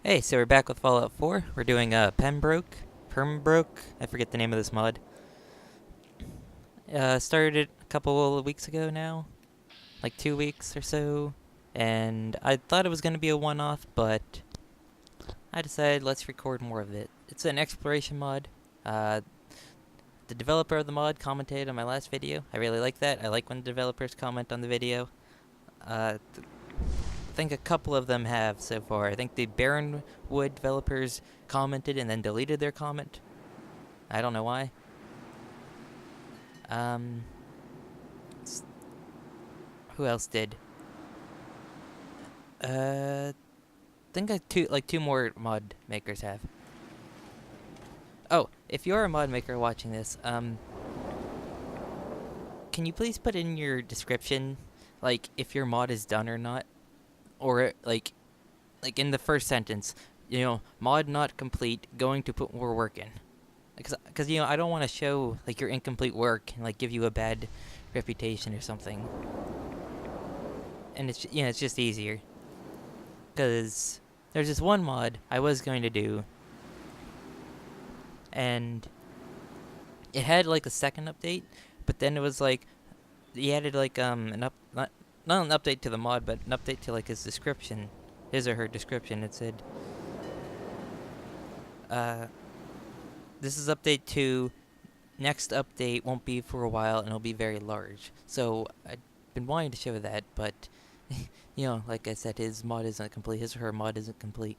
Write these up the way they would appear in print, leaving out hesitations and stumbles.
Hey, so we're back with Fallout 4. We're doing Pembroke. I forget the name of this mod. Started it a couple of weeks ago now, like 2 weeks or so, and I thought it was gonna be a one-off, but I decided let's record more of it. It's an exploration mod. Uh, the developer of the mod commented on my last video. I really like that. I like when developers comment on the video. I think a couple of them have so far. I think the Barrenwood developers commented and then deleted their comment. I don't know why. Um, who else did? I think two more mod makers have. Oh, if you're a mod maker watching this, can you please put in your description, like, if your mod is done or not? Or, like in the first sentence, mod not complete, going to put more work in. Because I don't want to show, like, your incomplete work and, like, give you a bad reputation or something. And it's just easier. Because there's this one mod I was going to do, and it had, like, a second update, but then it was, like, he added, like, not an update to the mod, but an update to, like, his description. His or her description. It said, this is update 2. Next update won't be for a while, and it'll be very large. So, I've been wanting to show that, but, like I said, his mod isn't complete. His or her mod isn't complete.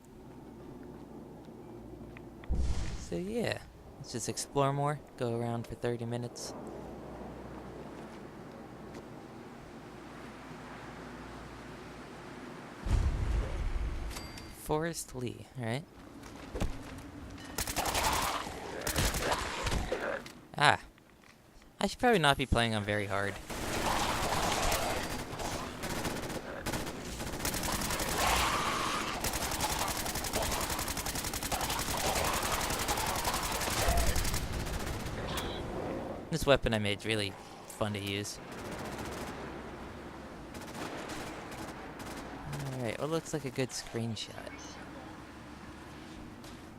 So, yeah. Let's just explore more. Go around for 30 minutes. Forest Lee, alright. Ah. I should probably not be playing on very hard. This weapon I made is really fun to use. Alright, what looks like a good screenshot?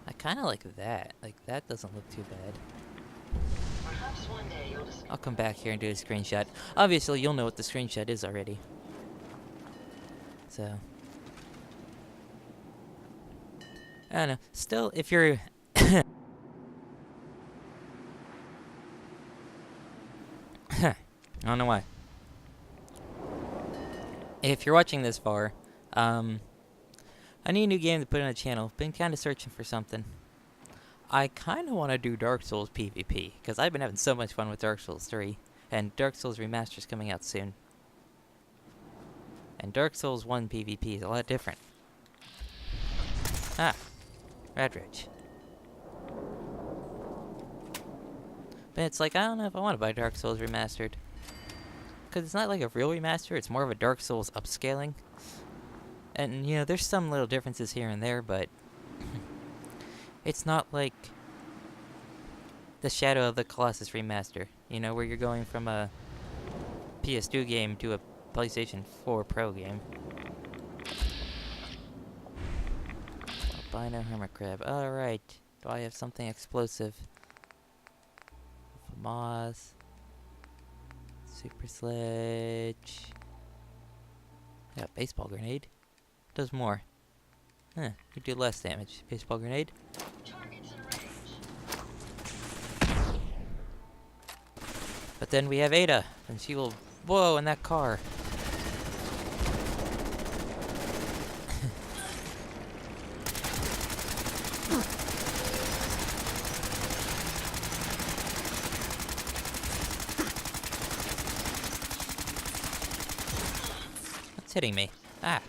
I kinda like that. Like, that doesn't look too bad. I'll come back here and do a screenshot. Obviously, you'll know what the screenshot is already. So. I don't know. Still, if you're... I don't know why. If you're watching this far, I need a new game to put on the channel. Been kind of searching for something. I kind of want to do Dark Souls PvP, because I've been having so much fun with Dark Souls 3, and Dark Souls Remaster's coming out soon. And Dark Souls 1 PvP is a lot different. Ah, Radridge. But it's like, I don't know if I want to buy Dark Souls Remastered. Because it's not like a real remaster, it's more of a Dark Souls upscaling. And, there's some little differences here and there, but... it's not like the Shadow of the Colossus remaster, where you're going from a PS2 game to a PlayStation 4 Pro game. Albino Hermit Crab. Alright. Do I have something explosive? Moss. Super Sledge. I got Baseball Grenade. Does more. Huh. You do less damage. Baseball Grenade. But then we have Ada, and she will... Whoa, in that car. What's hitting me? Ah.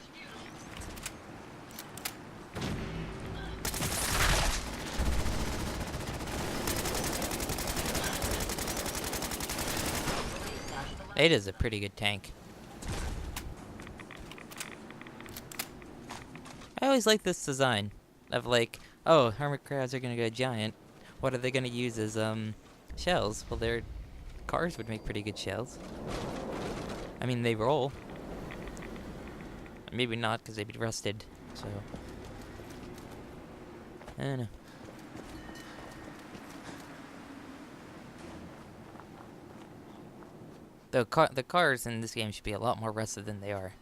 Ada's a pretty good tank. I always like this design of like, oh, hermit crabs are gonna go giant. What are they gonna use as shells? Well, their cars would make pretty good shells. I mean, they roll. Maybe not, because they'd be rusted. So I don't know. The cars in this game should be a lot more rusted than they are,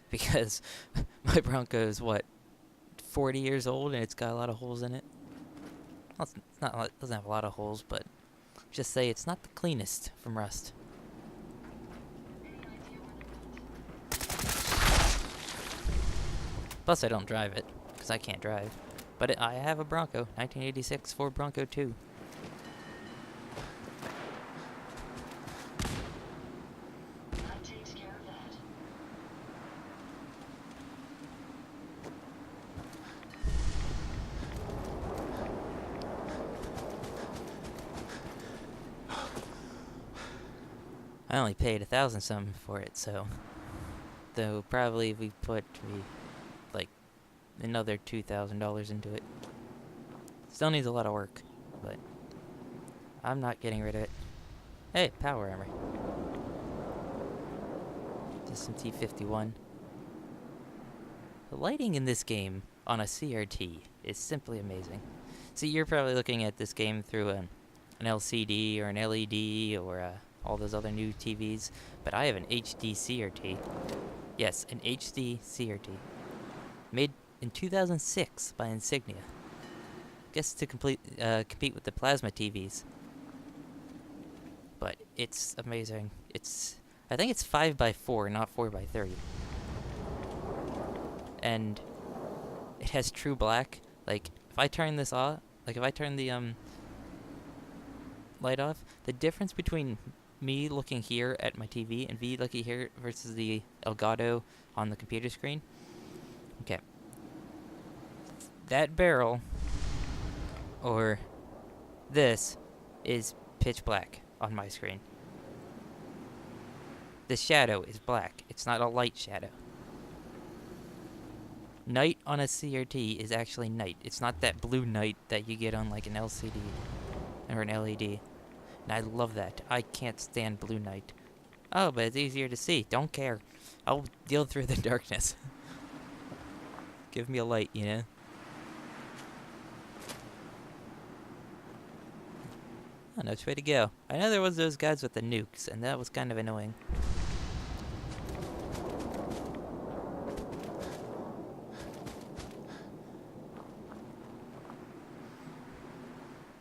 because my Bronco is what, 40 years old and it's got a lot of holes in it. Well, it's not. It doesn't have a lot of holes, but just say it's not the cleanest from rust. Plus, I don't drive it because I can't drive. But I have a Bronco, 1986 Ford Bronco 2. I only paid 1,000 something for it, so though probably if we put like another $2,000 into it. Still needs a lot of work, but I'm not getting rid of it. Hey, power armor. Just some T51. The lighting in this game on a CRT is simply amazing. See, you're probably looking at this game through an LCD or an LED or all those other new TVs, but I have an HD CRT. Yes, an HD CRT. Made in 2006 by Insignia. Guess to compete with the plasma TVs. But it's amazing. I think it's 5x4, not 4x30. And it has true black. Like, if I turn this off, like if I turn the light off, the difference between me looking here at my TV and V looking here versus the Elgato on the computer screen. Okay. That barrel, or this, is pitch black on my screen. The shadow is black. It's not a light shadow. Night on a CRT is actually night. It's not that blue night that you get on like an LCD or an LED. And I love that. I can't stand blue night. Oh, but it's easier to see. Don't care. I'll deal through the darkness. Give me a light, you know? Oh, no, which way to go? I know there was those guys with the nukes, and that was kind of annoying.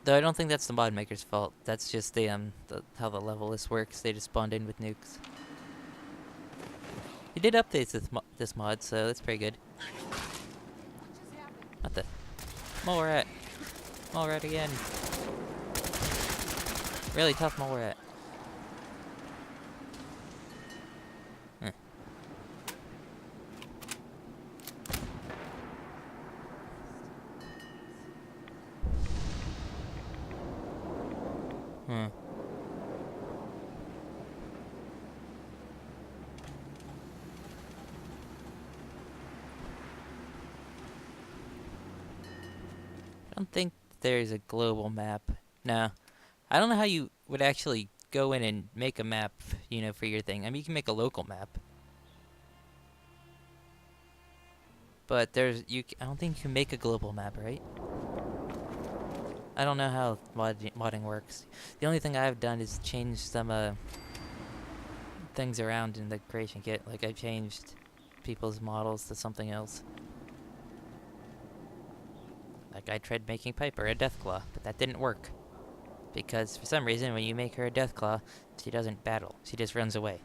Though I don't think that's the mod maker's fault. That's just how the level list works. They just spawned in with nukes. They did updates with this mod, so that's pretty good. What the? Mole rat. Mole rat again. Really tough mole rat. Huh. Hmm. I don't think there's a global map. No. I don't know how you would actually go in and make a map, you know, for your thing. I mean, you can make a local map. But I don't think you can make a global map, right? I don't know how modding works. The only thing I've done is change some things around in the creation kit. Like I changed people's models to something else. Like I tried making Piper a Deathclaw, but that didn't work. Because for some reason when you make her a Deathclaw, she doesn't battle. She just runs away.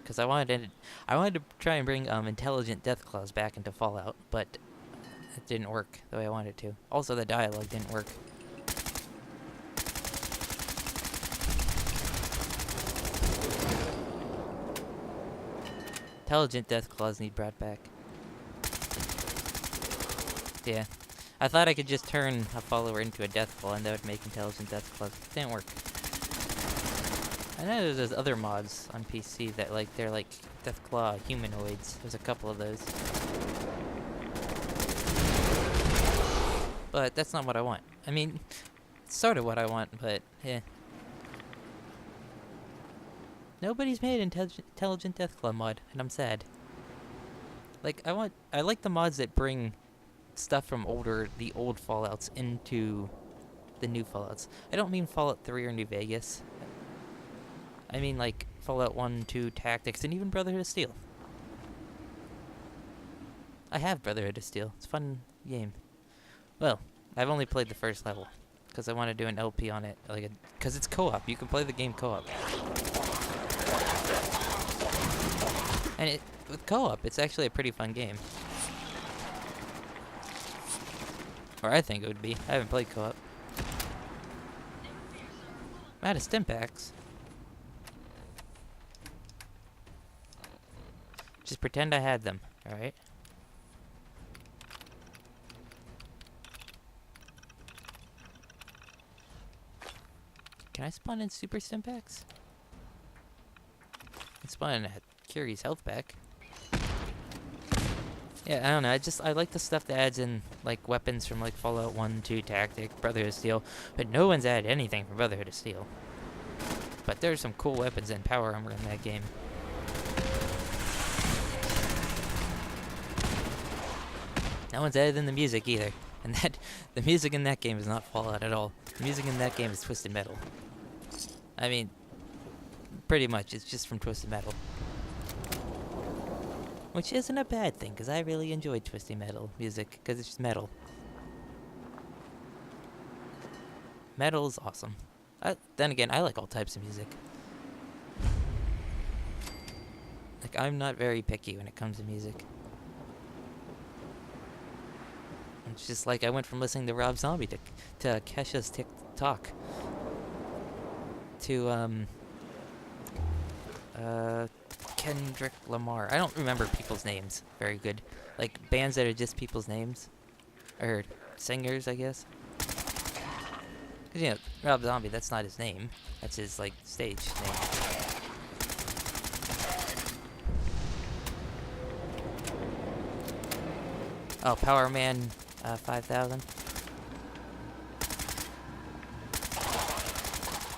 Because I wanted to try and bring intelligent Deathclaws back into Fallout, but it didn't work the way I wanted it to. Also, the dialogue didn't work. Intelligent Deathclaws need brought back. Yeah. I thought I could just turn a follower into a Deathclaw and that would make intelligent Deathclaws. It didn't work. I know there's those other mods on PC that they're like Deathclaw humanoids. There's a couple of those. But that's not what I want. I mean, it's sort of what I want, but yeah. Nobody's made an intelligent Deathclaw mod, and I'm sad. Like, I like the mods that bring stuff from the old Fallouts into the new Fallouts. I don't mean Fallout 3 or New Vegas. I mean like Fallout 1, 2, Tactics, and even Brotherhood of Steel. I have Brotherhood of Steel. It's a fun game. Well, I've only played the first level because I want to do an LP on it, because it's co-op. You can play the game co-op, and with co-op, it's actually a pretty fun game. Or I think it would be. I haven't played co-op. I'm out of stim packs. Just pretend I had them, alright? Can I spawn in super stim packs? I can spawn in a Curie's health pack. Yeah, I don't know. I like the stuff that adds in like weapons from like Fallout 1, 2, Tactic, Brotherhood of Steel, but no one's added anything from Brotherhood of Steel. But there's some cool weapons and power armor in that game. No one's added in the music either, and the music in that game is not Fallout at all. The music in that game is Twisted Metal. I mean, pretty much, it's just from Twisted Metal. Which isn't a bad thing, because I really enjoyed Twisted Metal music, because it's just metal. Metal is awesome. Then again, I like all types of music. Like, I'm not very picky when it comes to music. It's just like I went from listening to Rob Zombie to Kesha's TikTok to Kendrick Lamar. I don't remember people's names very good. Like bands that are just people's names, or singers, I guess. Cause you know, Rob Zombie, that's not his name. That's his like stage name. Oh, Power Man 5000.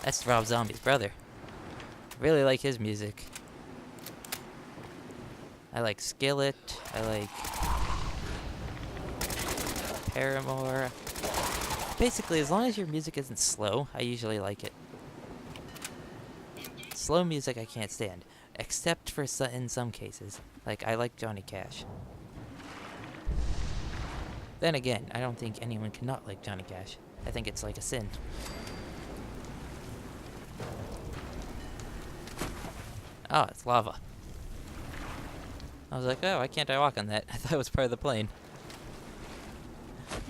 That's Rob Zombie's brother. Really like his music. I like Skillet. I like Paramore. Basically, as long as your music isn't slow, I usually like it. Slow music I can't stand, except for in some cases. Like, I like Johnny Cash. Then again, I don't think anyone cannot like Johnny Cash. I think it's like a sin. Oh, it's lava. I was like, oh, why can't I walk on that? I thought it was part of the plane.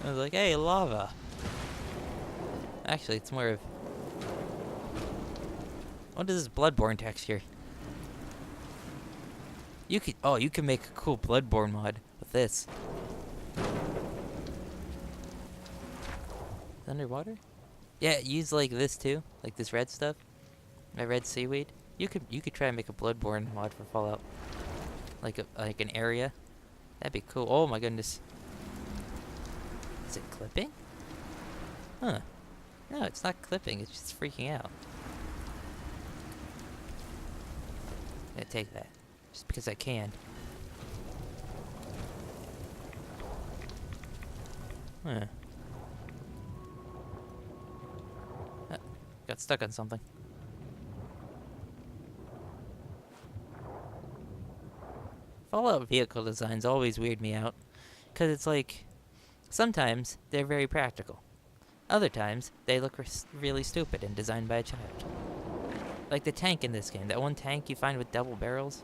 I was like, hey, lava. Actually, it's more of... What is this Bloodborne texture? You can make a cool Bloodborne mod with this. Underwater? Yeah, use like this too, like this red stuff, that red seaweed. You could try and make a Bloodborne mod for Fallout, like an area. That'd be cool. Oh my goodness, is it clipping? Huh? No, it's not clipping. It's just freaking out. I'm gonna take that just because I can. Huh. Got stuck on something. Fallout vehicle designs always weird me out, because it's like, sometimes they're very practical. Other times, they look really stupid and designed by a child. Like the tank in this game, that one tank you find with double barrels.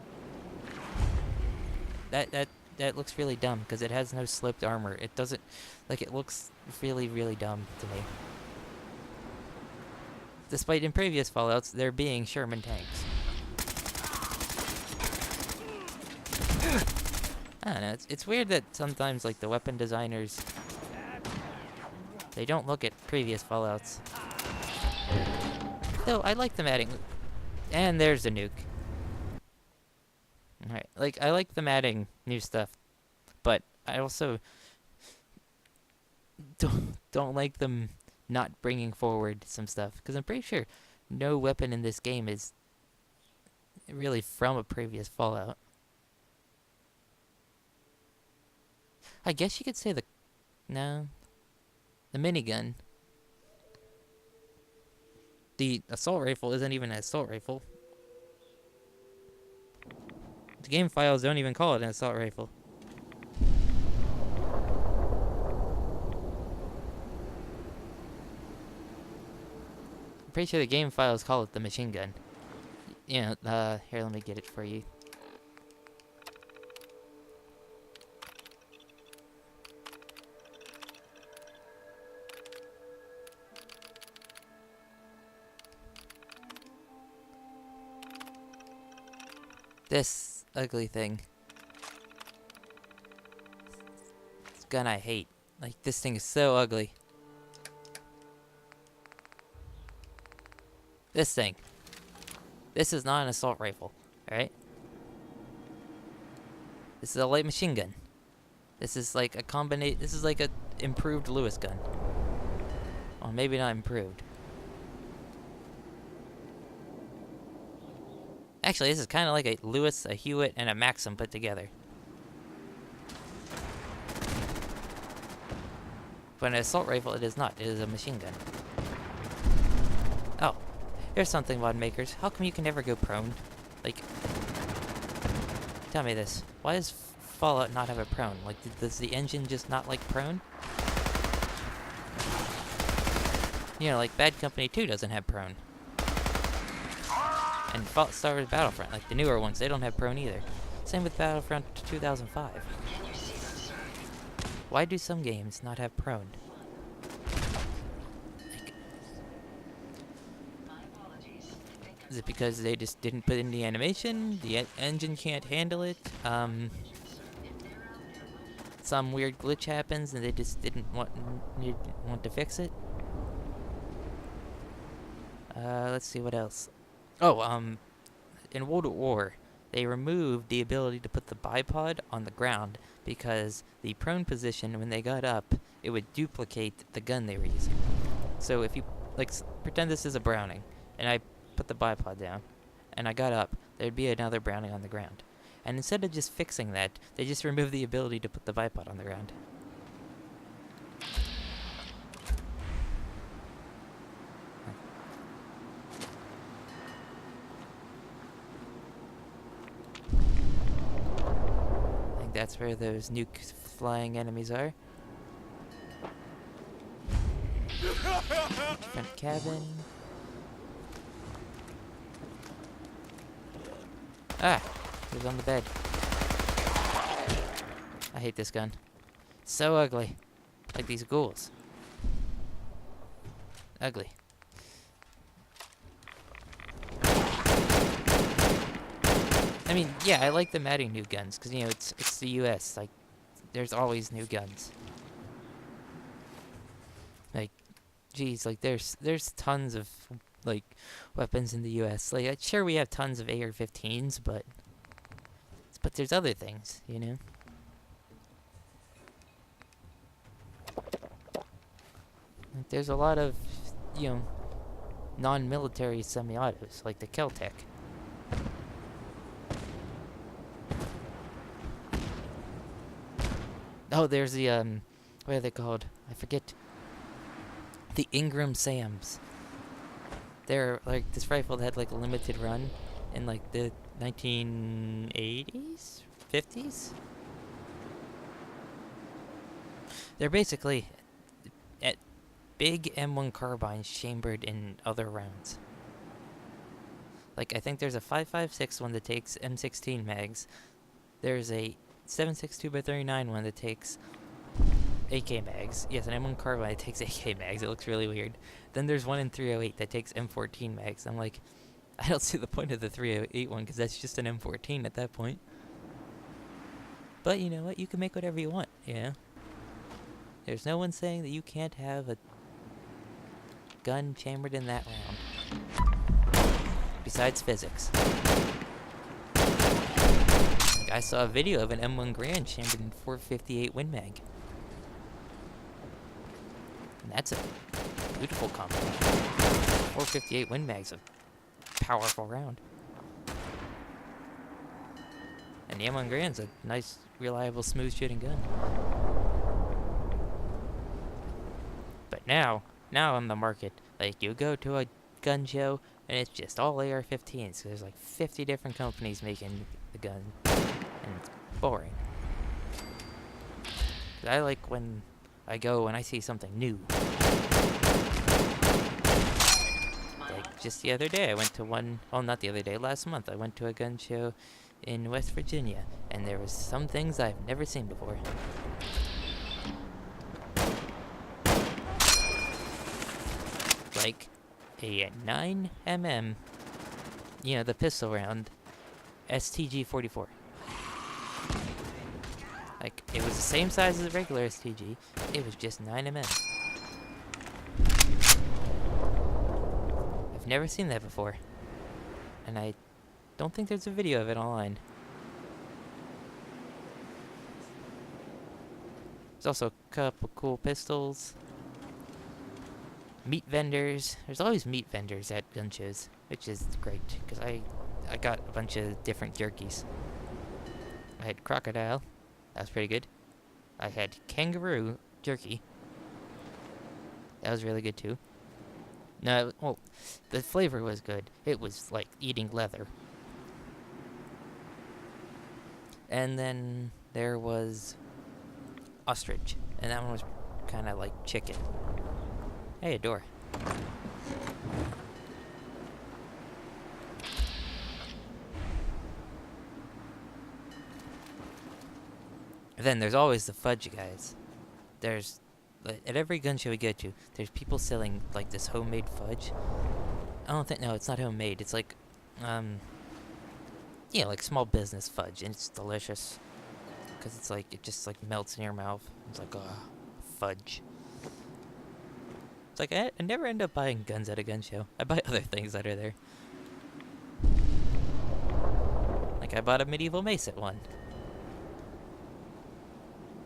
That looks really dumb, because it has no sloped armor. It doesn't, like, it looks really, really dumb to me. Despite in previous Fallouts, there being Sherman tanks. I don't know, it's weird that sometimes, like, the weapon designers, they don't look at previous Fallouts. Though, I like them adding... And there's the nuke. Alright, like, I like them adding new stuff, but I also don't like them not bringing forward some stuff, because I'm pretty sure no weapon in this game is really from a previous Fallout. I guess you could say No. The minigun. The assault rifle isn't even an assault rifle. The game files don't even call it an assault rifle. I'm pretty sure the game files call it the machine gun. Here, let me get it for you. This ugly thing. This gun I hate. Like, this thing is so ugly. This thing. This is not an assault rifle, alright? This is a light machine gun. This is like a this is like a improved Lewis gun. Well, maybe not improved. Actually, this is kind of like a Lewis, a Hewitt, and a Maxim put together. But an assault rifle, it is not. It is a machine gun. Oh. Here's something, mod makers. How come you can never go prone? Like, tell me this. Why does Fallout not have a prone? Like, does the engine just not like prone? You know, like Bad Company 2 doesn't have prone. And Star Wars Battlefront, like the newer ones, they don't have prone either. Same with Battlefront 2005. Why do some games not have prone? Like, is it because they just didn't put in the animation? The engine can't handle it? Some weird glitch happens and they just didn't want to fix it? Let's see what else. Oh, in World at War, they removed the ability to put the bipod on the ground because the prone position, when they got up, it would duplicate the gun they were using. So if you, like, pretend this is a Browning, and I put the bipod down, and I got up, there'd be another Browning on the ground. And instead of just fixing that, they just removed the ability to put the bipod on the ground. That's where those nuke flying enemies are. Front cabin. Ah! He was on the bed. I hate this gun. So ugly. Like these ghouls. Ugly. I mean, yeah, I like them adding new guns, because, you know, it's the US, like, there's always new guns. Like, geez, like, there's tons of, like, weapons in the US. Like, sure, we have tons of AR-15s, but there's other things, you know? Like, there's a lot of, you know, non-military semi-autos, like the Kel-Tec. Oh, there's the, what are they called? I forget. The Ingram Sams. They're, like, this rifle that had, like, a limited run in, like, the 1980s? 50s? They're basically big M1 carbines chambered in other rounds. Like, I think there's a 5.56 one that takes M16 mags. There's a 7.62x39 one that takes AK mags. Yes, an M1 carbine that takes AK mags. It looks really weird. Then there's one in 308 that takes M14 mags. I'm like, I don't see the point of the 308 one because that's just an M14 at that point. But you know what? You can make whatever you want, you know? There's no one saying that you can't have a gun chambered in that round. Besides physics. I saw a video of an M1 Grand chambered in 458 Win Mag. And that's a beautiful combo. 458 Win Mag's a powerful round. And the M1 Grand's a nice, reliable, smooth shooting gun. But now on the market, like you go to a gun show and it's just all AR-15s. So there's like 50 different companies making the gun, and it's boring. I like when I go and I see something new. Like just the other day, I went to one. Oh, not the other day. Last month, I went to a gun show in West Virginia, and there was some things I've never seen before. Like a 9mm, you know, the pistol round, STG-44. Like, it was the same size as a regular STG, it was just 9mm. I've never seen that before, and I don't think there's a video of it online. There's also a couple cool pistols. Meat vendors. There's always meat vendors at gun shows, which is great, because I got a bunch of different jerkies. I had crocodile. That was pretty good. I had kangaroo jerky. That was really good too. No, well, the flavor was good. It was like eating leather. And then there was ostrich, and that one was kind of like chicken. Hey, a door. And then there's always the fudge guys. There's, at every gun show we go to, there's people selling like this homemade fudge. No, it's not homemade. It's like, yeah, like small business fudge, and it's delicious. Because it's like, it just like melts in your mouth. It's like, fudge. It's like, I never end up buying guns at a gun show. I buy other things that are there. Like, I bought a medieval mace at one.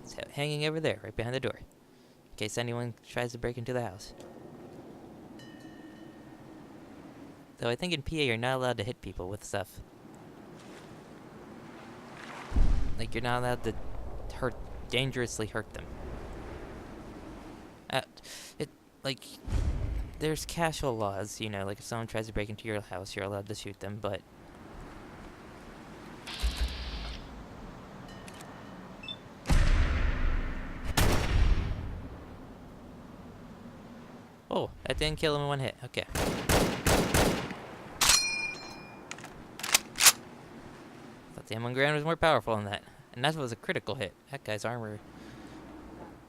It's hanging over there, right behind the door. In case anyone tries to break into the house. Though I think in PA you're not allowed to hit people with stuff. Like, you're not allowed to dangerously hurt them. Like, there's casual laws, you know, like if someone tries to break into your house, you're allowed to shoot them, but... Oh, that didn't kill him in one hit. Okay. Thought the M1 Grand was more powerful than that. And that was a critical hit. That guy's armor...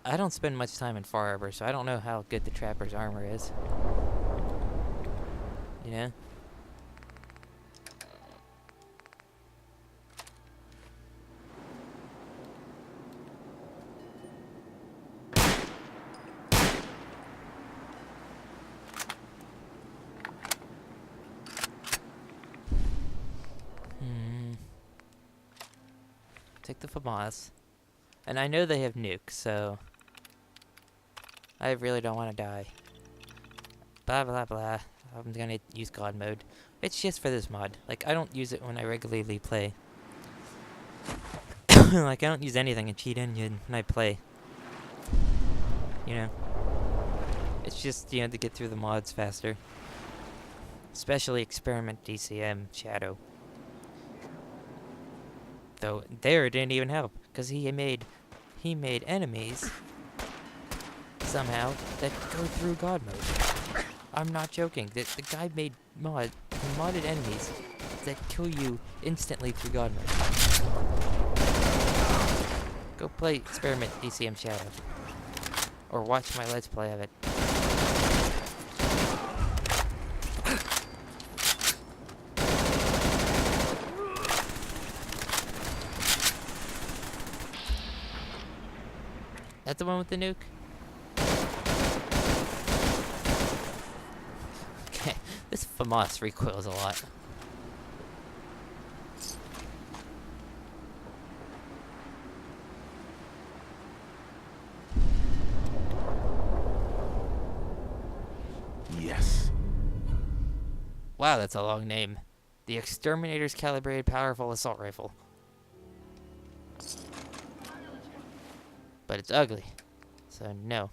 I don't spend much time in Far Harbor, so I don't know how good the Trapper's armor is. You know? Take the FAMAS. And I know they have nukes, so... I really don't want to die. Blah, blah, blah. I'm gonna use God mode. It's just for this mod. Like, I don't use it when I regularly play. Like, I don't use anything in Cheat Engine when I play. You know? It's just, you know, to get through the mods faster. Especially Experiment DCM Shadow. Though, there it didn't even help. Because he made enemies... somehow, that go through God mode. I'm not joking. The guy made modded enemies that kill you instantly through God mode. Go play Experiment DCM Shadow. Or watch my Let's Play of it. That's the one with the nuke? This FAMAS recoils a lot. Yes. Wow, that's a long name. The Exterminator's Calibrated Powerful Assault Rifle. But it's ugly. So, no.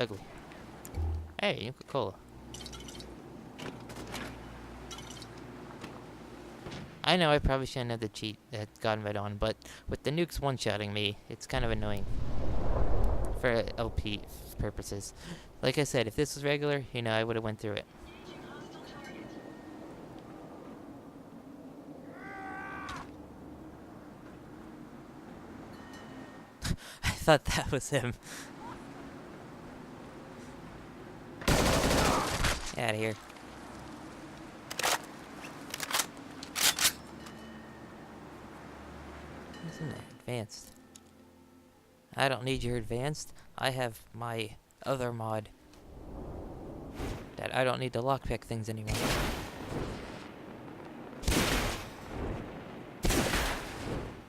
ugly. Hey, Nuka-Cola. I know I probably shouldn't have the cheat that got invited on, but with the nukes one-shotting me, it's kind of annoying. For LP purposes. Like I said, if this was regular, you know, I would have went through it. I thought that was him. Get out of here. What's in there? Advanced. I don't need your advanced. I have my other mod that I don't need to lockpick things anymore.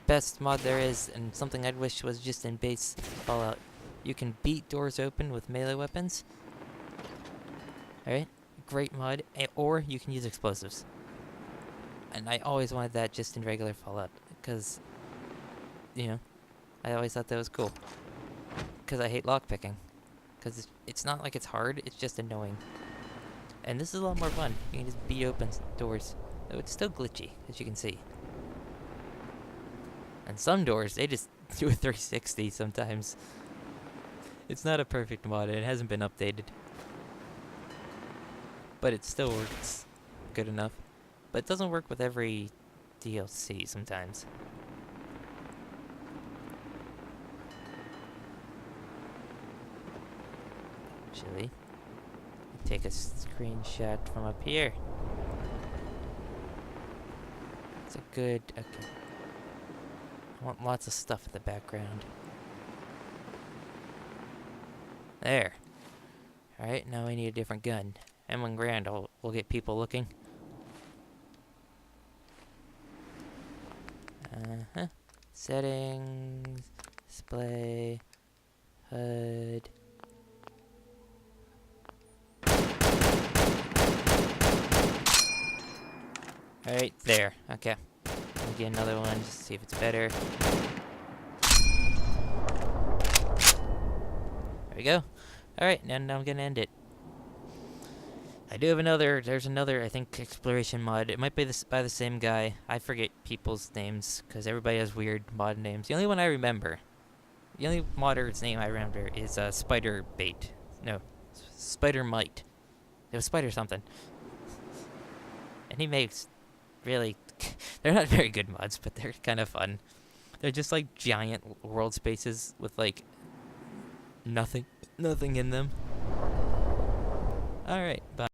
Best mod there is, and something I'd wish was just in base Fallout. You can beat doors open with melee weapons. Alright? Great mod. Or you can use explosives. And I always wanted that just in regular Fallout. Because, you know, I always thought that was cool. Because I hate lockpicking. Because it's not like it's hard, it's just annoying. And this is a lot more fun. You can just beat open doors. Though it's still glitchy, as you can see. And some doors, they just do a 360 sometimes. It's not a perfect mod, and it hasn't been updated. But it still works good enough. But it doesn't work with every DLC sometimes. Actually, take a screenshot from up here. It's a good... okay. I want lots of stuff in the background. There. Alright, now we need a different gun. M1 Grand, we'll get people looking. Uh-huh. Settings, display, HUD. Alright, there. Okay. We'll get another one just to see if it's better. There we go. Alright, and I'm gonna end it. I do have another, there's another, I think, exploration mod. It might be by the same guy. I forget people's names, because everybody has weird mod names. The only one I remember, the only modder's name I remember is Spider Bait. No, Spider Mite. It was Spider something. And he makes really, they're not very good mods, but they're kind of fun. They're just like giant world spaces with like nothing in them. Alright, bye.